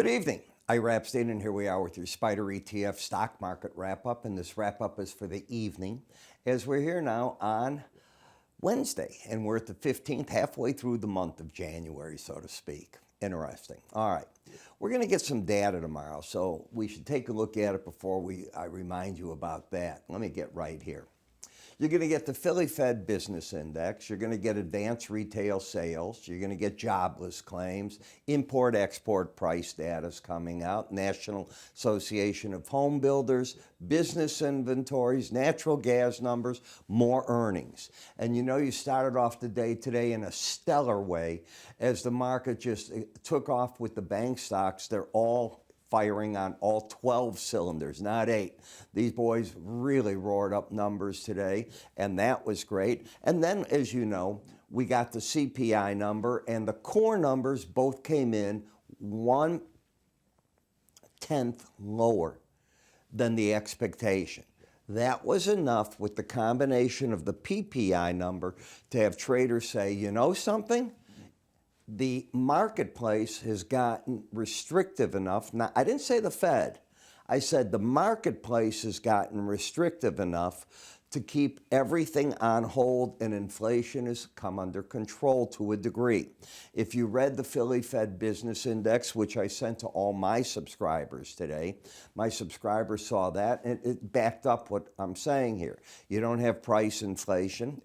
evening. Ira Epstein, and here we are with your Spider ETF stock market wrap-up, and this wrap-up is for the evening as we're here now on Wednesday, and we're at the 15th, halfway through the month of January, so to speak. Interesting. All right. We're going to get some data tomorrow, so we should take a look at it before I remind you about that. Let me get right here. You're going to get the Philly Fed Business Index. You're going to get advanced retail sales. You're going to get jobless claims. Import-export price data is coming out. National Association of Home Builders, business inventories, natural gas numbers, more earnings. And you know you started off the day today in a stellar way as the market just took off with the bank stocks. They're all firing on all 12 cylinders, not 8. These boys really roared up numbers today, and that was great. And then, as you know, we got the CPI number, and the core numbers both came in 1/10 lower than the expectation. That was enough with the combination of the PPI number to have traders say, you know something? The marketplace has gotten restrictive enough. Now, I didn't say the Fed. I said the marketplace has gotten restrictive enough to keep everything on hold, and inflation has come under control to a degree. If you read the Philly Fed Business Index, which I sent to all my subscribers today, my subscribers saw that, and it backed up what I'm saying here. You don't have price inflation,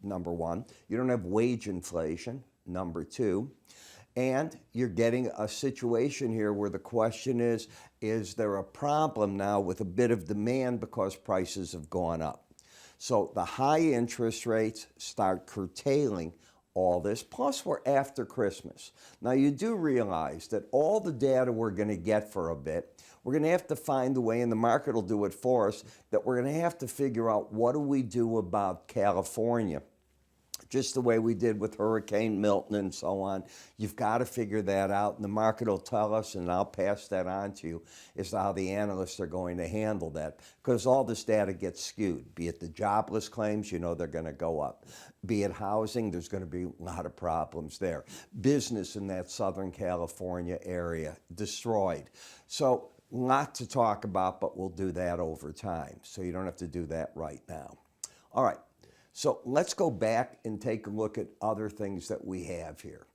number one. You don't have wage inflation, number two. And you're getting a situation here where the question is there a problem now with a bit of demand because prices have gone up? So the high interest rates start curtailing all this. Plus, we're after Christmas. Now, you do realize that all the data we're going to get for a bit, we're going to have to find a way, and the market will do it for us, that we're going to have to figure out what do we do about California. Just the way we did with Hurricane Milton and so on. You've got to figure that out, and the market will tell us, and I'll pass that on to you, as to how the analysts are going to handle that, because all this data gets skewed. Be it the jobless claims, you know they're going to go up. Be it housing, there's going to be a lot of problems there. Business in that Southern California area destroyed. So, a lot to talk about, but we'll do that over time, so you don't have to do that right now. All right. So let's go back and take a look at other things that we have here.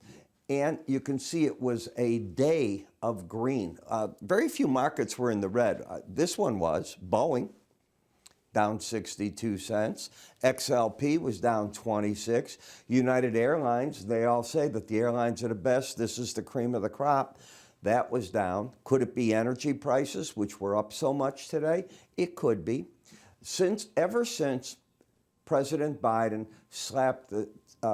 And you can see it was a day of green. Very few markets were in the red. This one was. Boeing, down 62 cents. XLP was down 26. United Airlines, they all say that the airlines are the best. This is the cream of the crop. That was down. Could it be energy prices, which were up so much today? It could be. Ever since President Biden slapped the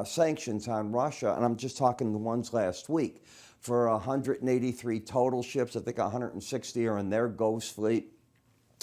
sanctions on Russia, and I'm just talking the ones last week, for 183 total ships. I think 160 are in their ghost fleet.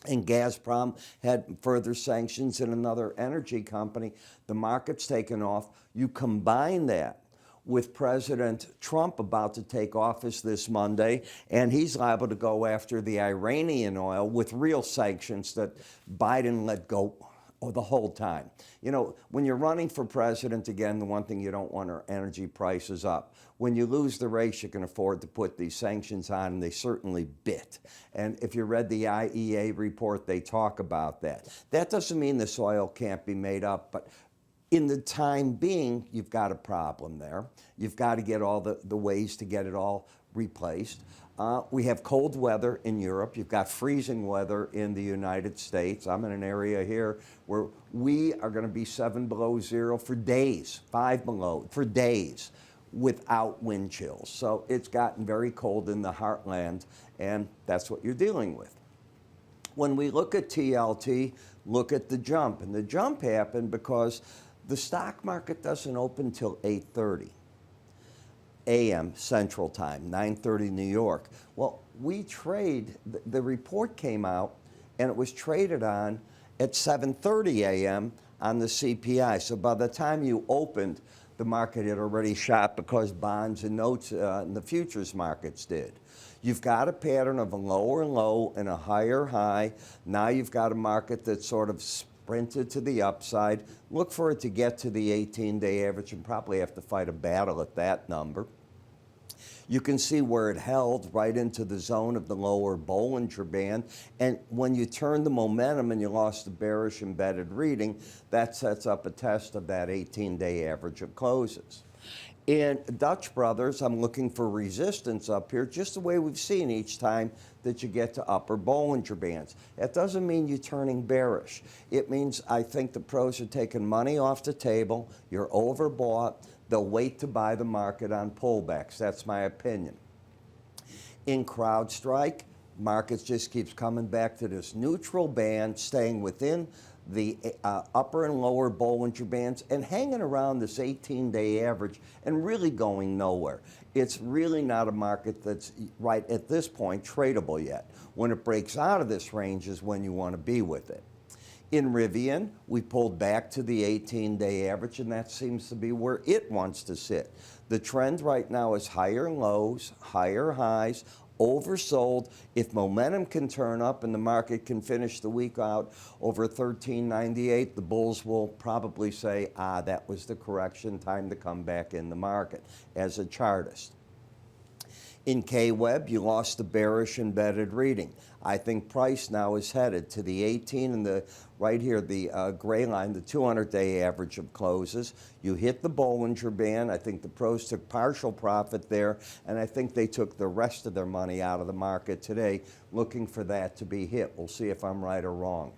And Gazprom had further sanctions in another energy company. The market's taken off. You combine that with President Trump about to take office this Monday, and he's liable to go after the Iranian oil with real sanctions that Biden let go the whole time. You know, when you're running for president, again, the one thing you don't want are energy prices up. When you lose the race, you can afford to put these sanctions on, and they certainly bit. And if you read the IEA report, they talk about that. That doesn't mean this oil can't be made up, but in the time being, you've got a problem there. You've got to get all the ways to get it all replaced. We have cold weather in Europe. You've got freezing weather in the United States. I'm in an area here where we are going to be 7 below zero for days, 5 below for days without wind chills. So it's gotten very cold in the heartland, and that's what you're dealing with. When we look at TLT, look at the jump. And the jump happened because the stock market doesn't open till 8:30. a.m. Central Time, 9:30 New York. Well, we trade, the report came out, and it was traded on at 7:30 a.m. on the CPI. So by the time you opened, the market had already shot because bonds and notes in the futures markets did. You've got a pattern of a lower low and a higher high. Now you've got a market that's sort of sprinted to the upside. Look for it to get to the 18-day average and probably have to fight a battle at that number. You can see where it held right into the zone of the lower Bollinger Band. And when you turn the momentum and you lost the bearish embedded reading, that sets up a test of that 18-day average of closes. In Dutch Brothers, I'm looking for resistance up here, just the way we've seen each time that you get to upper Bollinger Bands. That doesn't mean you're turning bearish. It means I think the pros are taking money off the table, you're overbought, they'll wait to buy the market on pullbacks. That's my opinion. In CrowdStrike, markets just keeps coming back to this neutral band, staying within the upper and lower Bollinger Bands and hanging around this 18-day average and really going nowhere. It's really not a market that's right at this point tradable yet. When it breaks out of this range is when you want to be with it. In Rivian, we pulled back to the 18-day average, and that seems to be where it wants to sit. The trend right now is higher lows, higher highs, oversold. If momentum can turn up and the market can finish the week out over 1398, the bulls will probably say, that was the correction, time to come back in the market as a chartist. In K-Web, you lost the bearish embedded reading. I think price now is headed to the 18 and the right here, the gray line, the 200-day average of closes. You hit the Bollinger Band. I think the pros took partial profit there, and I think they took the rest of their money out of the market today, looking for that to be hit. We'll see if I'm right or wrong.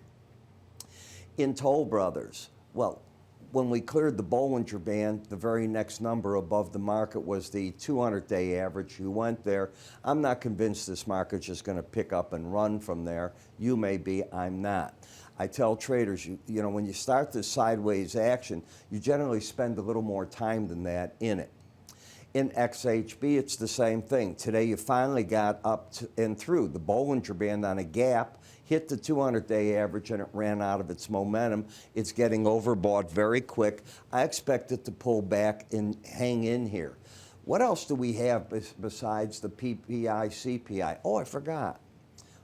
In Toll Brothers, well, when we cleared the Bollinger Band, the very next number above the market was the 200-day average. You went there. I'm not convinced this market's just going to pick up and run from there. You may be, I'm not. I tell traders, you know, when you start this sideways action, you generally spend a little more time than that in it. In XHB, it's the same thing. Today, you finally got up to, and through the Bollinger Band on a gap, hit the 200-day average, and it ran out of its momentum. It's getting overbought very quick. I expect it to pull back and hang in here. What else do we have besides the PPI, CPI? Oh, I forgot.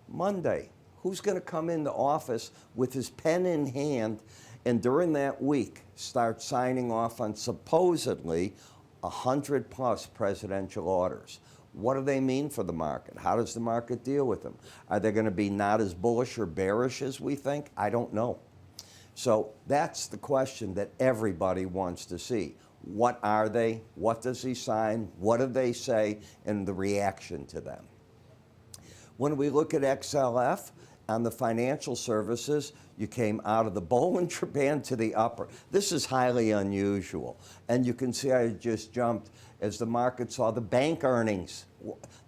Monday. Who's going to come into office with his pen in hand and during that week start signing off on supposedly 100+ presidential orders? What do they mean for the market? How does the market deal with them? Are they going to be not as bullish or bearish as we think? I don't know. So that's the question that everybody wants to see. What are they? What does he sign? What do they say? And the reaction to them. When we look at XLF, on the financial services, you came out of the Bollinger Band to the upper. This is highly unusual. And you can see I just jumped as the market saw the bank earnings.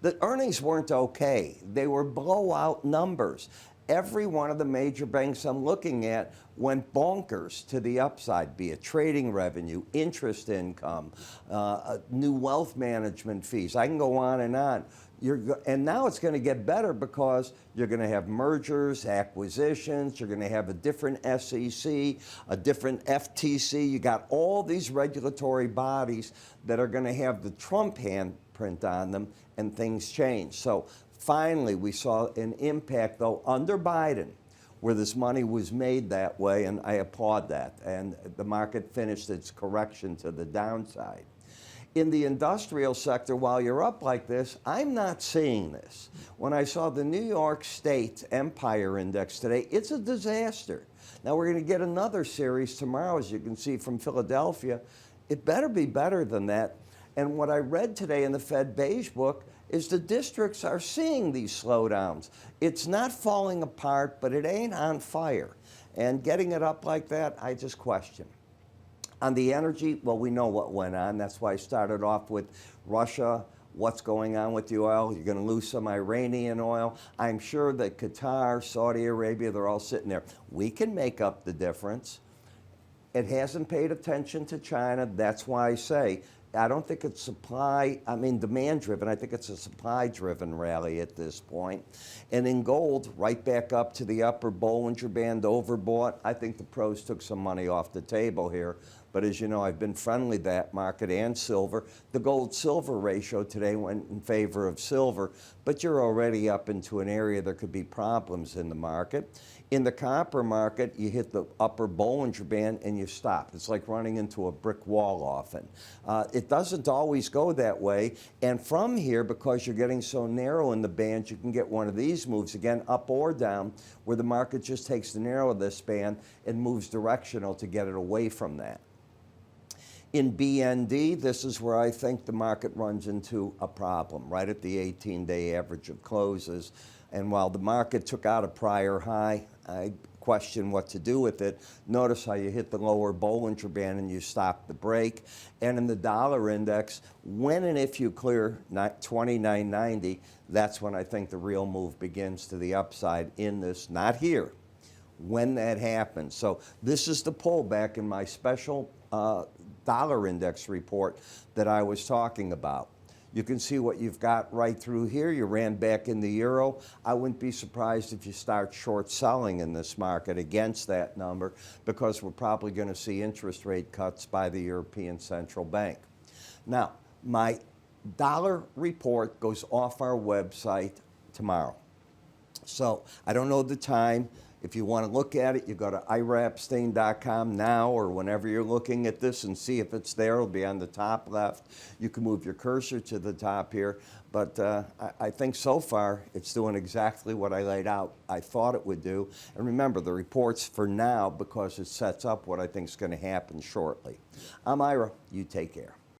The earnings weren't okay. They were blowout numbers. Every one of the major banks I'm looking at went bonkers to the upside, be it trading revenue, interest income, new wealth management fees. I can go on and on. And now it's going to get better because you're going to have mergers, acquisitions, you're going to have a different SEC, a different FTC. You got all these regulatory bodies that are going to have the Trump handprint on them, and things change. So finally, we saw an impact, though, under Biden, where this money was made that way, and I applaud that. And the market finished its correction to the downside. In the industrial sector, while you're up like this, I'm not seeing this. When I saw the New York State Empire Index today, it's a disaster. Now, we're going to get another series tomorrow, as you can see, from Philadelphia. It better be better than that. And what I read today in the Fed Beige Book is the districts are seeing these slowdowns. It's not falling apart, but it ain't on fire. And getting it up like that, I just question. On the energy, well, we know what went on. That's why I started off with Russia, what's going on with the oil. You're going to lose some Iranian oil. I'm sure that Qatar, Saudi Arabia, they're all sitting there. We can make up the difference. It hasn't paid attention to China. That's why I say I don't think it's demand-driven. I think it's a supply-driven rally at this point. And in gold, right back up to the upper Bollinger Band, overbought. I think the pros took some money off the table here. But as you know, I've been friendly to that market and silver. The gold-silver ratio today went in favor of silver, but you're already up into an area there could be problems in the market. In the copper market, you hit the upper Bollinger Band and you stop. It's like running into a brick wall often. It doesn't always go that way. And from here, because you're getting so narrow in the band, you can get one of these moves again, up or down, where the market just takes the narrow of this band and moves directional to get it away from that. In BND, this is where I think the market runs into a problem, right at the 18-day average of closes. And while the market took out a prior high, I question what to do with it. Notice how you hit the lower Bollinger Band and you stop the break. And in the dollar index, when and if you clear 29.90, that's when I think the real move begins to the upside in this, not here, when that happens. So this is the pullback in my special dollar index report that I was talking about. You can see what you've got right through here. You ran back in the euro. I wouldn't be surprised if you start short selling in this market against that number, because we're probably going to see interest rate cuts by the European Central Bank. Now, my dollar report goes off our website tomorrow. So I don't know the time. If you want to look at it, you go to iraepstein.com now or whenever you're looking at this and see if it's there. It'll be on the top left. You can move your cursor to the top here. But I think so far it's doing exactly what I laid out I thought it would do. And remember, the report's for now because it sets up what I think is going to happen shortly. I'm Ira. You take care.